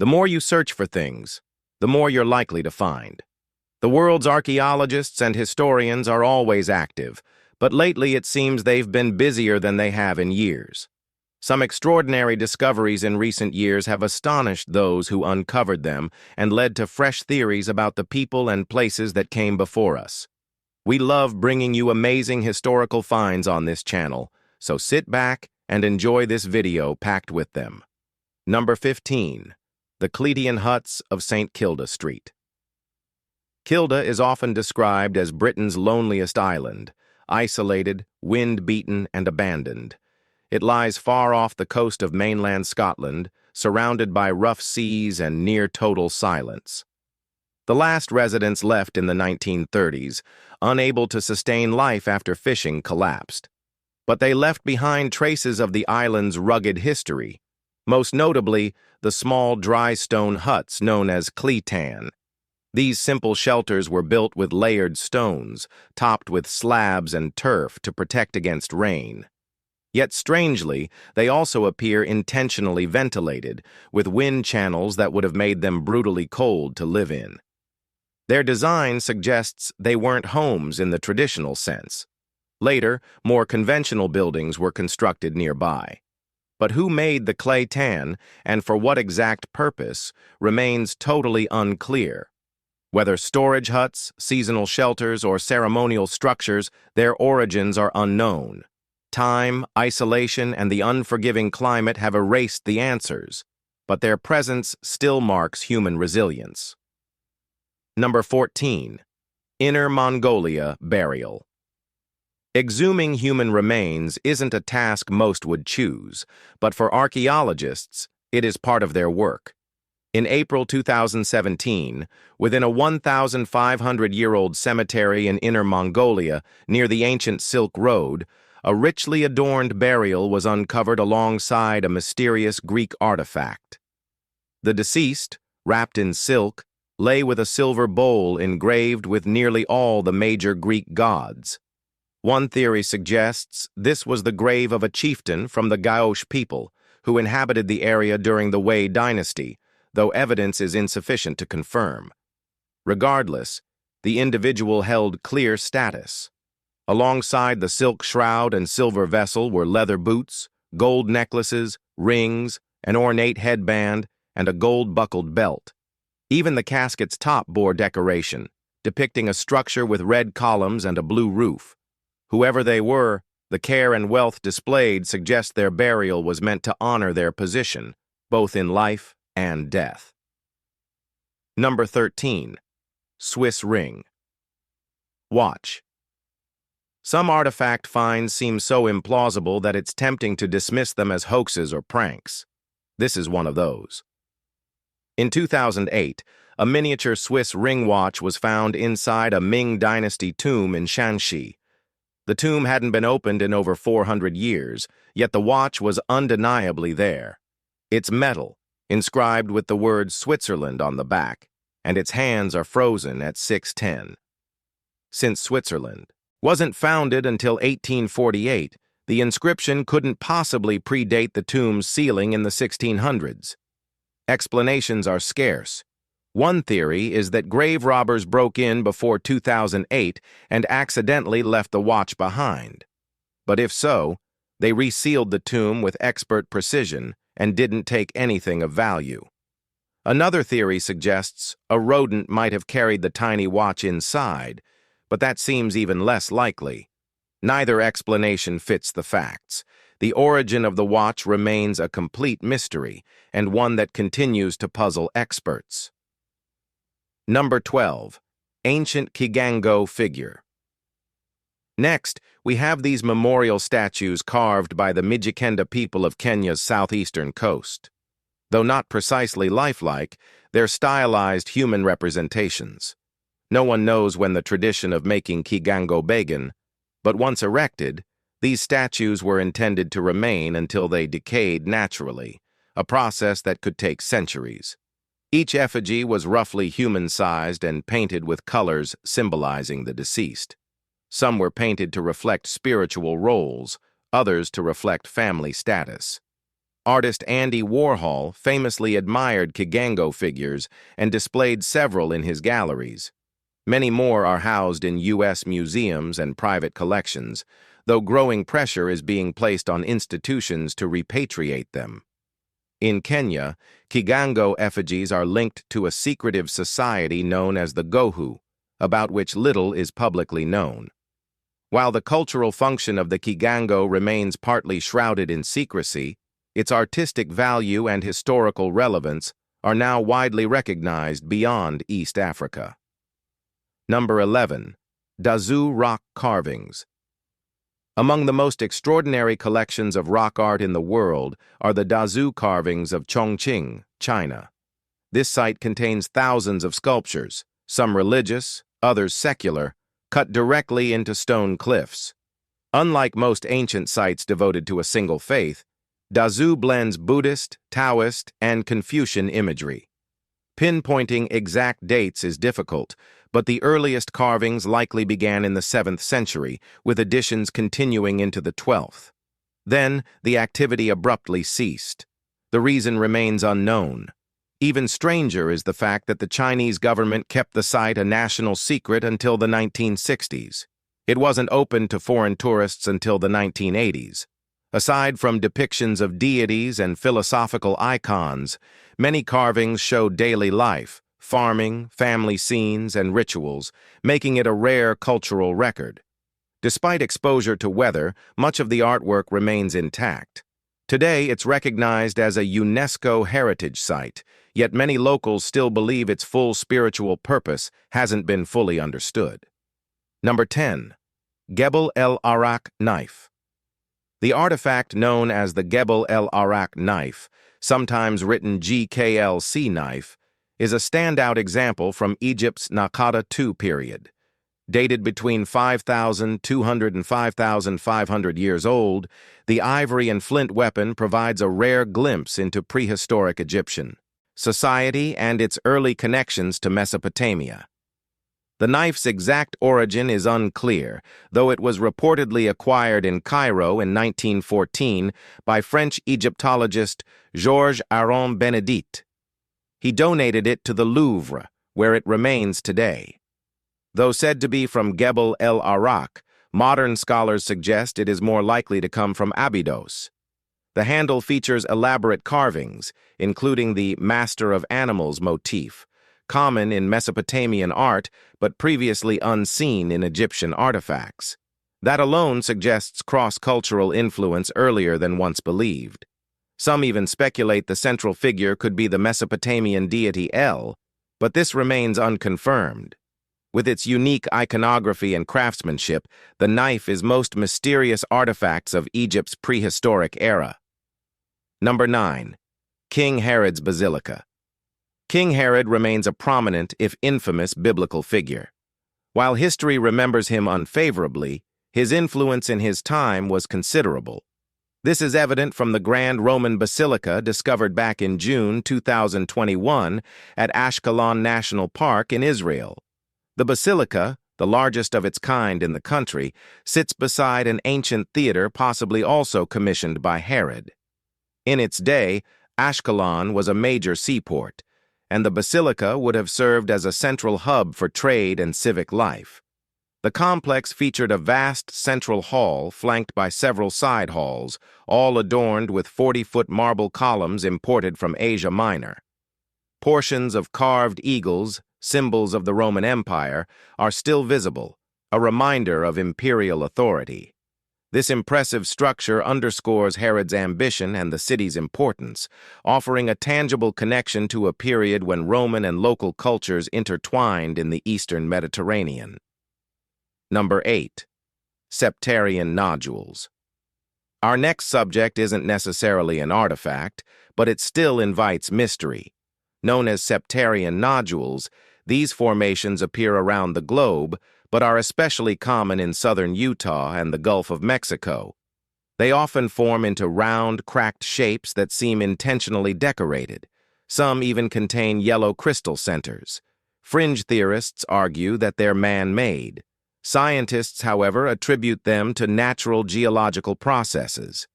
The more you search for things, the more you're likely to find. The world's archaeologists and historians are always active, but lately it seems they've been busier than they have in years. Some extraordinary discoveries in recent years have astonished those who uncovered them and led to fresh theories about the people and places that came before us. We love bringing you amazing historical finds on this channel, so sit back and enjoy this video packed with them. Number 15. The Cletian huts of St Kilda Street. Kilda is often described as Britain's loneliest island, isolated, wind-beaten, and abandoned. It lies far off the coast of mainland Scotland, surrounded by rough seas and near-total silence. The last residents left in the 1930s, unable to sustain life after fishing collapsed. But they left behind traces of the island's rugged history, most notably the small dry stone huts known as Cletian. These simple shelters were built with layered stones, topped with slabs and turf to protect against rain. Yet strangely, they also appear intentionally ventilated, with wind channels that would have made them brutally cold to live in. Their design suggests they weren't homes in the traditional sense. Later, more conventional buildings were constructed nearby. But who made the Cletian, and for what exact purpose, remains totally unclear. Whether storage huts, seasonal shelters, or ceremonial structures, their origins are unknown. Time, isolation, and the unforgiving climate have erased the answers, but their presence still marks human resilience. Number 14. Inner Mongolia Burial. Exhuming human remains isn't a task most would choose, but for archaeologists, it is part of their work. In April 2017, within a 1,500-year-old cemetery in Inner Mongolia near the ancient Silk Road, a richly adorned burial was uncovered alongside a mysterious Greek artifact. The deceased, wrapped in silk, lay with a silver bowl engraved with nearly all the major Greek gods. One theory suggests this was the grave of a chieftain from the Gaush people who inhabited the area during the Wei dynasty, though evidence is insufficient to confirm. Regardless, the individual held clear status. Alongside the silk shroud and silver vessel were leather boots, gold necklaces, rings, an ornate headband, and a gold-buckled belt. Even the casket's top bore decoration, depicting a structure with red columns and a blue roof. Whoever they were, the care and wealth displayed suggest their burial was meant to honor their position, both in life and death. Number 13. Swiss Ring. Watch. Some artifact finds seem so implausible that it's tempting to dismiss them as hoaxes or pranks. This is one of those. In 2008, a miniature Swiss ring watch was found inside a Ming Dynasty tomb in Shanxi. The tomb hadn't been opened in over 400 years, yet the watch was undeniably there. It's metal, inscribed with the word Switzerland on the back, and its hands are frozen at 610. Since Switzerland wasn't founded until 1848, the inscription couldn't possibly predate the tomb's sealing in the 1600s. Explanations are scarce. One theory is that grave robbers broke in before 2008 and accidentally left the watch behind. But if so, they resealed the tomb with expert precision and didn't take anything of value. Another theory suggests a rodent might have carried the tiny watch inside, but that seems even less likely. Neither explanation fits the facts. The origin of the watch remains a complete mystery, and one that continues to puzzle experts. Number 12. Ancient Kigango Figure. Next, we have these memorial statues carved by the Mijikenda people of Kenya's southeastern coast. Though not precisely lifelike, they're stylized human representations. No one knows when the tradition of making Kigango began, but once erected, these statues were intended to remain until they decayed naturally, a process that could take centuries. Each effigy was roughly human-sized and painted with colors symbolizing the deceased. Some were painted to reflect spiritual roles, others to reflect family status. Artist Andy Warhol famously admired Kigango figures and displayed several in his galleries. Many more are housed in U.S. museums and private collections, though growing pressure is being placed on institutions to repatriate them. In Kenya, Kigango effigies are linked to a secretive society known as the Gohu, about which little is publicly known. While the cultural function of the Kigango remains partly shrouded in secrecy, its artistic value and historical relevance are now widely recognized beyond East Africa. Number 11. Dazoo rock carvings. Among the most extraordinary collections of rock art in the world are the Dazoo carvings of Chongqing, China. This site contains thousands of sculptures, some religious, others secular, cut directly into stone cliffs. Unlike most ancient sites devoted to a single faith, Dazoo blends Buddhist, Taoist, and Confucian imagery. Pinpointing exact dates is difficult, but the earliest carvings likely began in the 7th century, with additions continuing into the 12th. Then, the activity abruptly ceased. The reason remains unknown. Even stranger is the fact that the Chinese government kept the site a national secret until the 1960s. It wasn't open to foreign tourists until the 1980s. Aside from depictions of deities and philosophical icons, many carvings show daily life, farming, family scenes, and rituals, making it a rare cultural record. Despite exposure to weather, much of the artwork remains intact. Today, it's recognized as a UNESCO heritage site, yet many locals still believe its full spiritual purpose hasn't been fully understood. Number 10. Gebel elArak knife. The artifact known as the Gebel elArak knife, sometimes written GKLC knife, is a standout example from Egypt's Naqada II period. Dated between 5,200 and 5,500 years old, the ivory and flint weapon provides a rare glimpse into prehistoric Egyptian society and its early connections to Mesopotamia. The knife's exact origin is unclear, though it was reportedly acquired in Cairo in 1914 by French Egyptologist Georges Aron Benedict. He donated it to the Louvre, where it remains today. Though said to be from Gebel elArak, modern scholars suggest it is more likely to come from Abydos. The handle features elaborate carvings, including the Master of Animals motif, common in Mesopotamian art but previously unseen in Egyptian artifacts. That alone suggests cross-cultural influence earlier than once believed. Some even speculate the central figure could be the Mesopotamian deity El, but this remains unconfirmed. With its unique iconography and craftsmanship, the knife is most mysterious artifacts of Egypt's prehistoric era. Number 9. King Herod's Basilica. King Herod remains a prominent, if infamous, biblical figure. While history remembers him unfavorably, his influence in his time was considerable. This is evident from the Grand Roman Basilica discovered back in June 2021 at Ashkelon National Park in Israel. The basilica, the largest of its kind in the country, sits beside an ancient theater possibly also commissioned by Herod. In its day, Ashkelon was a major seaport, and the basilica would have served as a central hub for trade and civic life. The complex featured a vast central hall flanked by several side halls, all adorned with 40-foot marble columns imported from Asia Minor. Portions of carved eagles, symbols of the Roman Empire, are still visible, a reminder of imperial authority. This impressive structure underscores Herod's ambition and the city's importance, offering a tangible connection to a period when Roman and local cultures intertwined in the Eastern Mediterranean. Number 8. Septarian nodules. Our next subject isn't necessarily an artifact, but it still invites mystery. Known as Septarian nodules, these formations appear around the globe, but are especially common in southern Utah and the Gulf of Mexico. They often form into round, cracked shapes that seem intentionally decorated. Some even contain yellow crystal centers. Fringe theorists argue that they're man-made. Scientists, however, attribute them to natural geological processes.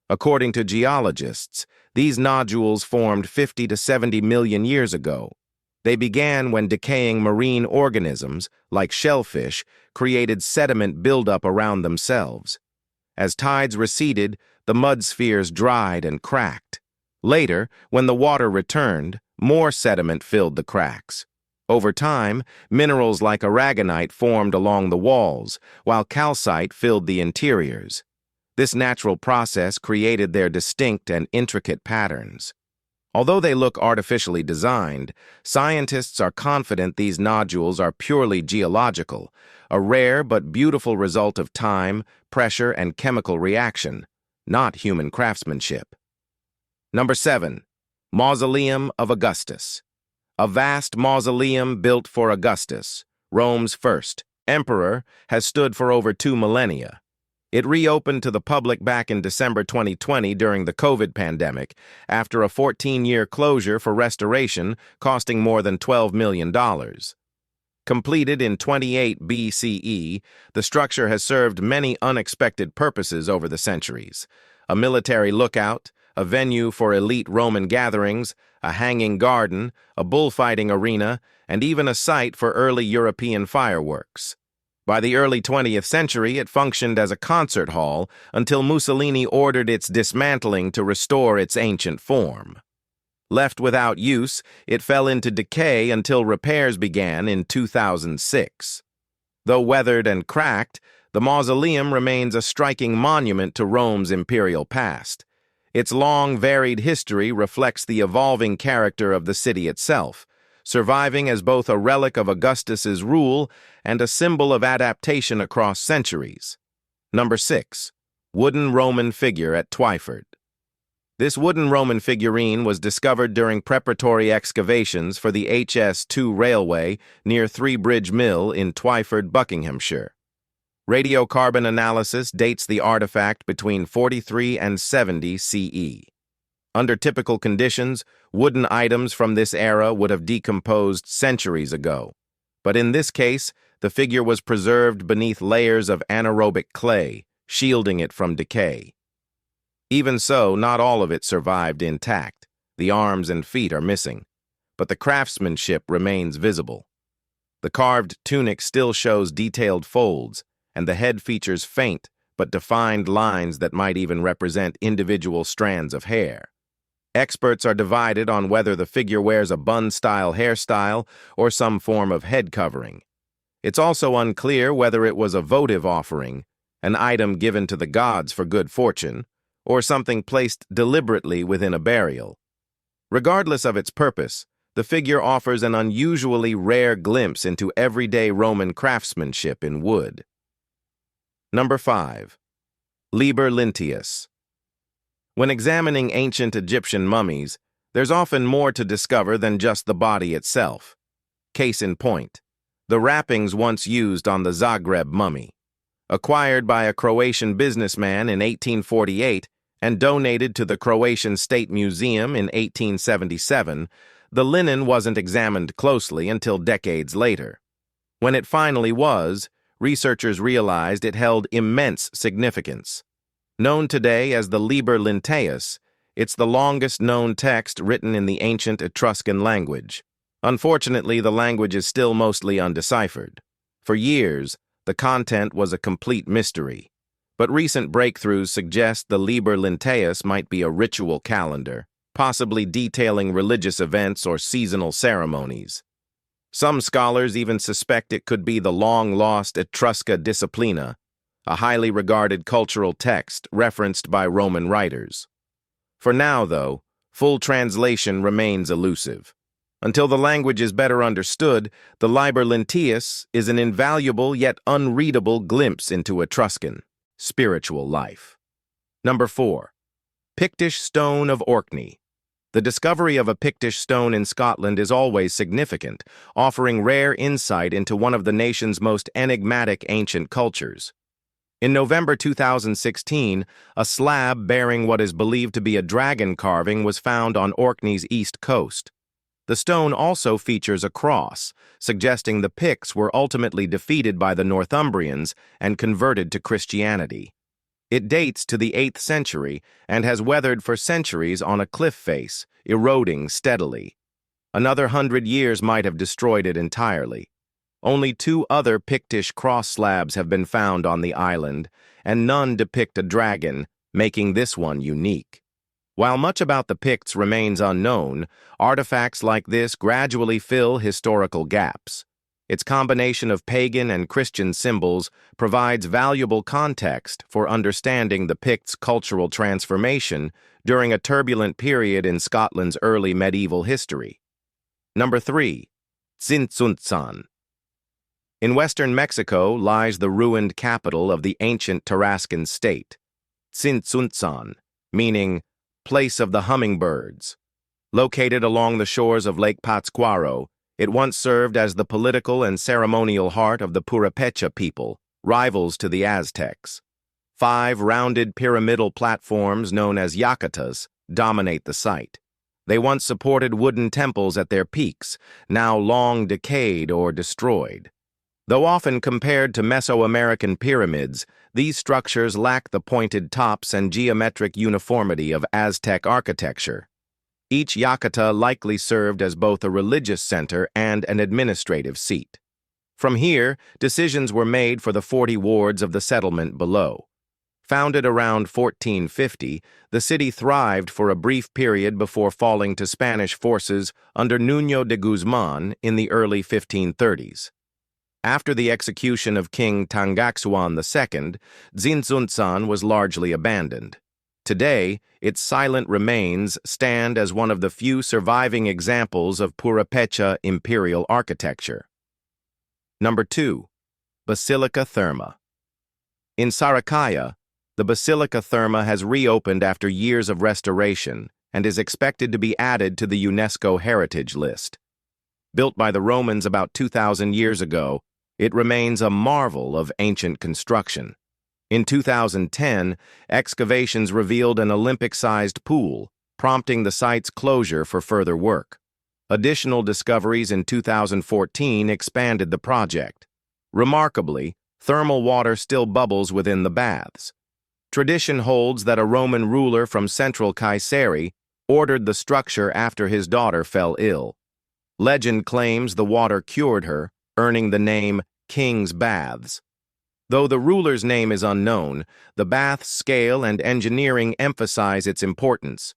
According to geologists, These nodules formed 50 to 70 million years ago. They began when decaying marine organisms, like shellfish, created sediment buildup around themselves. As tides receded, the mud spheres dried and cracked. Later, when the water returned, more sediment filled the cracks. Over time, minerals like aragonite formed along the walls, while calcite filled the interiors. This natural process created their distinct and intricate patterns. Although they look artificially designed, scientists are confident these nodules are purely geological, a rare but beautiful result of time, pressure, and chemical reaction, not human craftsmanship. Number 7. Mausoleum of Augustus. A vast mausoleum built for Augustus, Rome's first emperor, has stood for over 2 millennia. It reopened to the public back in December 2020 during the COVID pandemic, after a 14-year closure for restoration costing more than $12 million. Completed in 28 BCE, the structure has served many unexpected purposes over the centuries. A military lookout, a venue for elite Roman gatherings, a hanging garden, a bullfighting arena, and even a site for early European fireworks. By the early 20th century, it functioned as a concert hall until Mussolini ordered its dismantling to restore its ancient form. Left without use, it fell into decay until repairs began in 2006. Though weathered and cracked, the mausoleum remains a striking monument to Rome's imperial past. Its long, varied history reflects the evolving character of the city itself, surviving as both a relic of Augustus's rule and a symbol of adaptation across centuries. Number 6. Wooden Roman figure at Twyford. This wooden Roman figurine was discovered during preparatory excavations for the HS2 railway near Three Bridge Mill in Twyford, Buckinghamshire. Radiocarbon analysis dates the artifact between 43 and 70 CE. Under typical conditions, wooden items from this era would have decomposed centuries ago. But in this case, the figure was preserved beneath layers of anaerobic clay, shielding it from decay. Even so, not all of it survived intact. The arms and feet are missing, but the craftsmanship remains visible. The carved tunic still shows detailed folds, and the head features faint but defined lines that might even represent individual strands of hair. Experts are divided on whether the figure wears a bun-style hairstyle or some form of head covering. It's also unclear whether it was a votive offering, an item given to the gods for good fortune, or something placed deliberately within a burial. Regardless of its purpose, the figure offers an unusually rare glimpse into everyday Roman craftsmanship in wood. Number 5. Liber Linteus. When examining ancient Egyptian mummies, there's often more to discover than just the body itself. Case in point, the wrappings once used on the Zagreb mummy. Acquired by a Croatian businessman in 1848 and donated to the Croatian State Museum in 1877, the linen wasn't examined closely until decades later. When it finally was, researchers realized it held immense significance. Known today as the Liber Linteus, it's the longest known text written in the ancient Etruscan language. Unfortunately, the language is still mostly undeciphered. For years, the content was a complete mystery, but recent breakthroughs suggest the Liber Linteus might be a ritual calendar, possibly detailing religious events or seasonal ceremonies. Some scholars even suspect it could be the long-lost Etrusca Disciplina, a highly regarded cultural text referenced by Roman writers. For now, though, full translation remains elusive. Until the language is better understood, the Liber Linteus is an invaluable yet unreadable glimpse into Etruscan spiritual life. Number 4. Pictish stone of Orkney. The discovery of a Pictish stone in Scotland is always significant, offering rare insight into one of the nation's most enigmatic ancient cultures. In November 2016, a slab bearing what is believed to be a dragon carving was found on Orkney's east coast. The stone also features a cross, suggesting the Picts were ultimately defeated by the Northumbrians and converted to Christianity. It dates to the 8th century and has weathered for centuries on a cliff face, eroding steadily. Another 100 years might have destroyed it entirely. Only 2 other Pictish cross slabs have been found on the island, and none depict a dragon, making this one unique. While much about the Picts remains unknown, artifacts like this gradually fill historical gaps. Its combination of pagan and Christian symbols provides valuable context for understanding the Picts' cultural transformation during a turbulent period in Scotland's early medieval history. Number 3. Tsunan. In western Mexico lies the ruined capital of the ancient Tarascan state, Tsunan, meaning place of the hummingbirds. Located along the shores of Lake Pátzcuaro, it once served as the political and ceremonial heart of the Purépecha people, rivals to the Aztecs. 5 rounded pyramidal platforms known as yacatas dominate the site. They once supported wooden temples at their peaks, now long decayed or destroyed. Though often compared to Mesoamerican pyramids, these structures lack the pointed tops and geometric uniformity of Aztec architecture. Each yacata likely served as both a religious center and an administrative seat. From here, decisions were made for the 40 wards of the settlement below. Founded around 1450, the city thrived for a brief period before falling to Spanish forces under Nuño de Guzmán in the early 1530s. After the execution of King Tangaxuan II, Tsunan was largely abandoned. Today, its silent remains stand as one of the few surviving examples of Purépecha imperial architecture. Number 2. Basilica Therma. In Sarikaya, the Basilica Therma has reopened after years of restoration and is expected to be added to the UNESCO Heritage List. Built by the Romans about 2,000 years ago, it remains a marvel of ancient construction. In 2010, excavations revealed an Olympic-sized pool, prompting the site's closure for further work. Additional discoveries in 2014 expanded the project. Remarkably, thermal water still bubbles within the baths. Tradition holds that a Roman ruler from central Kayseri ordered the structure after his daughter fell ill. Legend claims the water cured her, earning the name King's Baths. Though the ruler's name is unknown, the bath's scale and engineering emphasize its importance.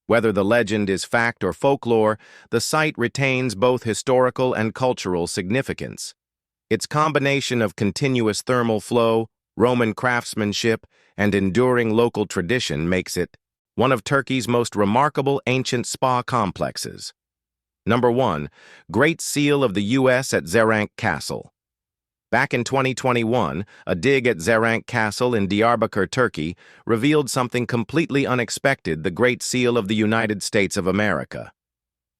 Whether the legend is fact or folklore, the site retains both historical and cultural significance. Its combination of continuous thermal flow, Roman craftsmanship, and enduring local tradition makes it one of Turkey's most remarkable ancient spa complexes. Number 1. Great Seal of the U.S. at elArak Castle. Back in 2021, a dig at elArak Castle in Diyarbakir, Turkey, revealed something completely unexpected: the Great Seal of the United States of America.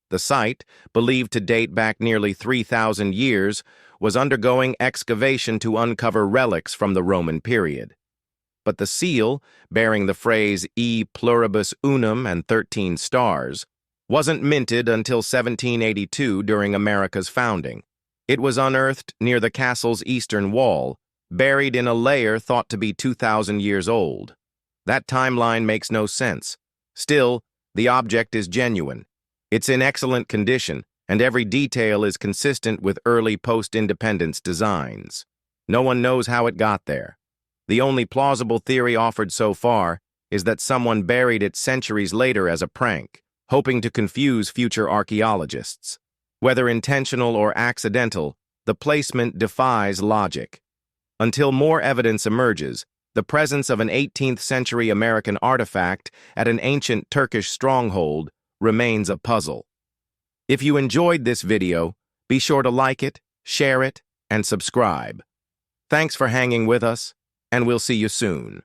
The site, believed to date back nearly 3,000 years, was undergoing excavation to uncover relics from the Roman period. But the seal, bearing the phrase E pluribus unum and 13 stars, wasn't minted until 1782 during America's founding. It was unearthed near the castle's eastern wall, buried in a layer thought to be 2,000 years old. That timeline makes no sense. Still, the object is genuine. It's in excellent condition, and every detail is consistent with early post-independence designs. No one knows how it got there. The only plausible theory offered so far is that someone buried it centuries later as a prank, hoping to confuse future archaeologists. Whether intentional or accidental, the placement defies logic. Until more evidence emerges, the presence of an 18th-century American artifact at an ancient Turkish stronghold remains a puzzle. If you enjoyed this video, be sure to like it, share it, and subscribe. Thanks for hanging with us, and we'll see you soon.